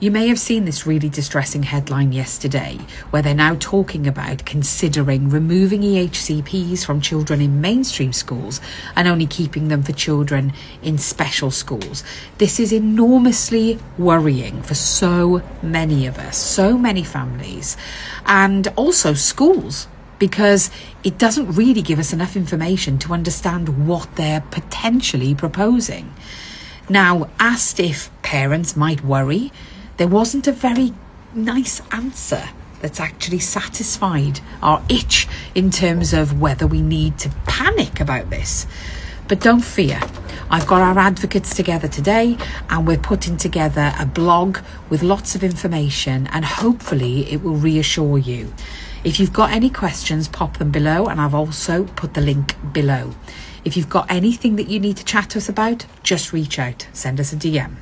You may have seen this really distressing headline yesterday where they're now talking about considering removing EHCPs from children in mainstream schools and only keeping them for children in special schools. This is enormously worrying for so many of us, so many families, and also schools, because it doesn't really give us enough information to understand what they're potentially proposing. Now, asked if parents might worry, there wasn't a very nice answer that's actually satisfied our itch in terms of whether we need to panic about this. But don't fear. I've got our advocates together today and we're putting together a blog with lots of information, and hopefully it will reassure you. If you've got any questions, pop them below, and I've also put the link below. If you've got anything that you need to chat to us about, just reach out, send us a DM.